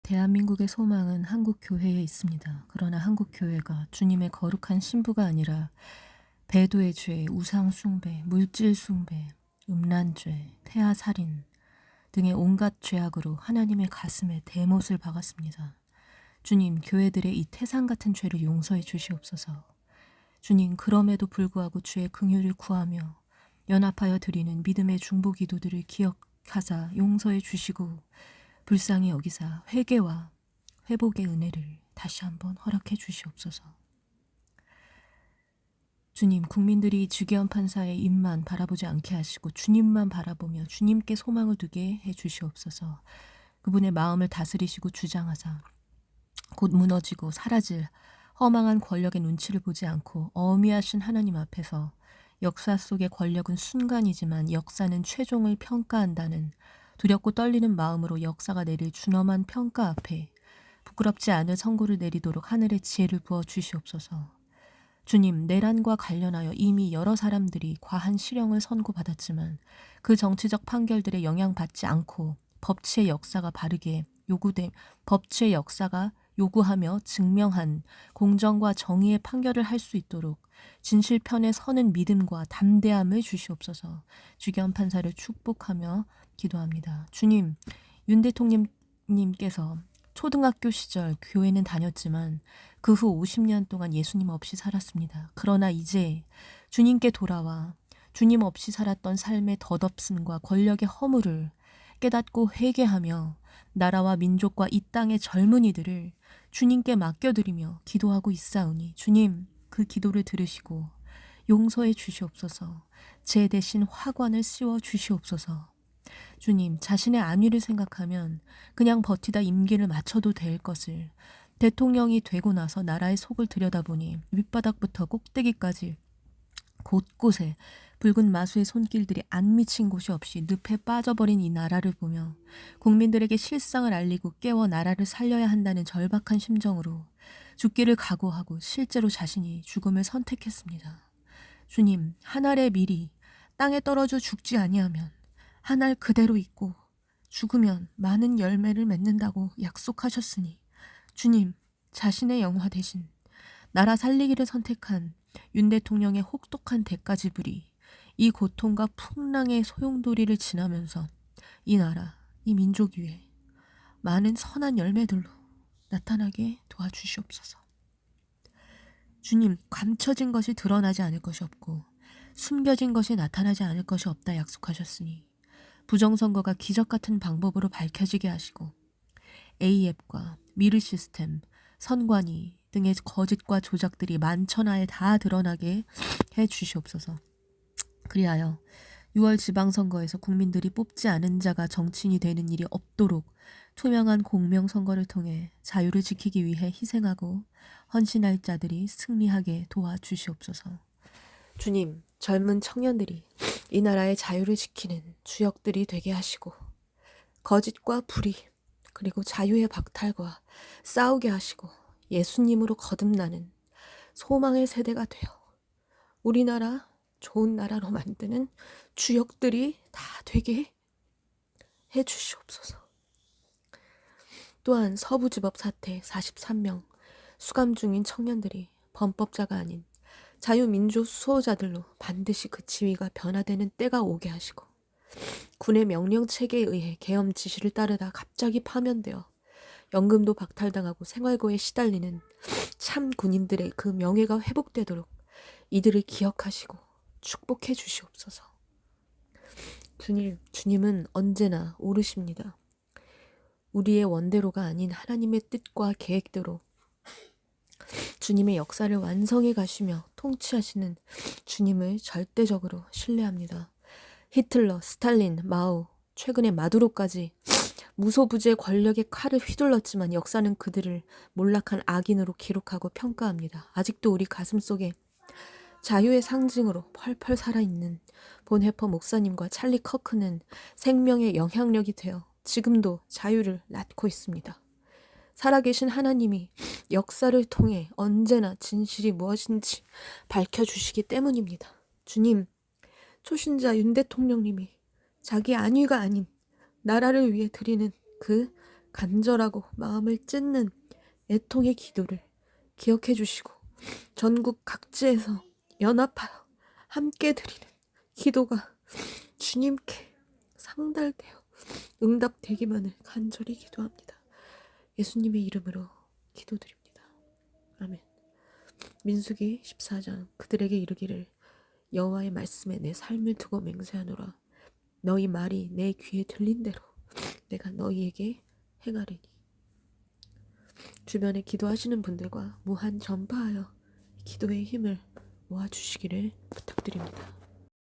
대한민국의 소망은 한국 교회에 있습니다. 그러나 한국 교회가 주님의 거룩한 신부가 아니라 배도의 죄, 우상 숭배, 물질 숭배, 음란죄, 태아 살인 등의 온갖 죄악으로 하나님의 가슴에 대못을 박았습니다. 주님, 교회들의 이 태산 같은 죄를 용서해 주시옵소서. 주님, 그럼에도 불구하고 주의 긍휼을 구하며 연합하여 드리는 믿음의 중보 기도들을 기억하사 용서해 주시고 불쌍히 여기사 회개와 회복의 은혜를 다시 한번 허락해 주시옵소서. 주님, 국민들이 주기현 판사의 입만 바라보지 않게 하시고 주님만 바라보며 주님께 소망을 두게 해 주시옵소서. 그분의 마음을 다스리시고 주장하사 곧 무너지고 사라질 허망한 권력의 눈치를 보지 않고 어미하신 하나님 앞에서 역사 속의 권력은 순간이지만 역사는 최종을 평가한다는 두렵고 떨리는 마음으로 역사가 내릴 준엄한 평가 앞에 부끄럽지 않을 선고를 내리도록 하늘의 지혜를 부어 주시옵소서. 주님, 내란과 관련하여 이미 여러 사람들이 과한 실형을 선고받았지만 그 정치적 판결들에 영향받지 않고 법치의 역사가 요구하며 증명한 공정과 정의의 판결을 할 수 있도록 진실편에 서는 믿음과 담대함을 주시옵소서. 주기현 판사를 축복하며 기도합니다. 주님, 윤 대통령님께서 초등학교 시절 교회는 다녔지만 그 후 50년 동안 예수님 없이 살았습니다. 그러나 이제 주님께 돌아와 주님 없이 살았던 삶의 덧없음과 권력의 허물을 깨닫고 회개하며 나라와 민족과 이 땅의 젊은이들을 주님께 맡겨드리며 기도하고 있사오니 주님, 그 기도를 들으시고 용서해 주시옵소서. 제 대신 화관을 씌워 주시옵소서. 주님, 자신의 안위를 생각하면 그냥 버티다 임기를 마쳐도 될 것을 대통령이 되고 나서 나라의 속을 들여다보니 밑바닥부터 꼭대기까지 곳곳에 붉은 마수의 손길들이 안 미친 곳이 없이 늪에 빠져버린 이 나라를 보며 국민들에게 실상을 알리고 깨워 나라를 살려야 한다는 절박한 심정으로 죽기를 각오하고 실제로 자신이 죽음을 선택했습니다. 주님, 한 알의 밀이 땅에 떨어져 죽지 아니하면 한 알 그대로 있고 죽으면 많은 열매를 맺는다고 약속하셨으니 주님, 자신의 영화 대신 나라 살리기를 선택한 윤 대통령의 혹독한 대가 지불이 이 고통과 풍랑의 소용돌이를 지나면서 이 나라, 이 민족 위에 많은 선한 열매들로 나타나게 도와주시옵소서. 주님, 감춰진 것이 드러나지 않을 것이 없고 숨겨진 것이 나타나지 않을 것이 없다 약속하셨으니 부정선거가 기적 같은 방법으로 밝혀지게 하시고 A앱과 미르 시스템, 선관위 등의 거짓과 조작들이 만천하에 다 드러나게 해 주시옵소서. 그리하여 6월 지방선거에서 국민들이 뽑지 않은 자가 정치인이 되는 일이 없도록 투명한 공명선거를 통해 자유를 지키기 위해 희생하고 헌신할 자들이 승리하게 도와주시옵소서. 주님, 젊은 청년들이 이 나라의 자유를 지키는 주역들이 되게 하시고 거짓과 불의 그리고 자유의 박탈과 싸우게 하시고 예수님으로 거듭나는 소망의 세대가 되어 우리나라 좋은 나라로 만드는 주역들이 다 되게 해 주시옵소서. 또한 서부지법 사태 43명 수감 중인 청년들이 범법자가 아닌 자유민주 수호자들로 반드시 그 지위가 변화되는 때가 오게 하시고 군의 명령체계에 의해 계엄 지시를 따르다 갑자기 파면되어 연금도 박탈당하고 생활고에 시달리는 참 군인들의 그 명예가 회복되도록 이들을 기억하시고 축복해 주시옵소서. 주님은 언제나 오르십니다. 우리의 원대로가 아닌 하나님의 뜻과 계획대로 주님의 역사를 완성해 가시며 통치하시는 주님을 절대적으로 신뢰합니다. 히틀러, 스탈린, 마오, 최근에 마두로까지 무소부지의 권력의 칼을 휘둘렀지만 역사는 그들을 몰락한 악인으로 기록하고 평가합니다. 아직도 우리 가슴속에 자유의 상징으로 펄펄 살아있는 본해퍼 목사님과 찰리 커크는 생명의 영향력이 되어 지금도 자유를 낳고 있습니다. 살아계신 하나님이 역사를 통해 언제나 진실이 무엇인지 밝혀주시기 때문입니다. 주님, 초신자 윤 대통령님이 자기 안위가 아닌 나라를 위해 드리는 그 간절하고 마음을 찢는 애통의 기도를 기억해 주시고 전국 각지에서 연합하여 함께 드리는 기도가 주님께 상달되어 응답되기만을 간절히 기도합니다. 예수님의 이름으로 기도드립니다. 아멘. 민수기 14장 그들에게 이르기를 여호와의 말씀에 내 삶을 두고 맹세하노라. 너희 말이 내 귀에 들린 대로 내가 너희에게 행하리니. 주변에 기도하시는 분들과 무한 전파하여 기도의 힘을 모아주시기를 부탁드립니다.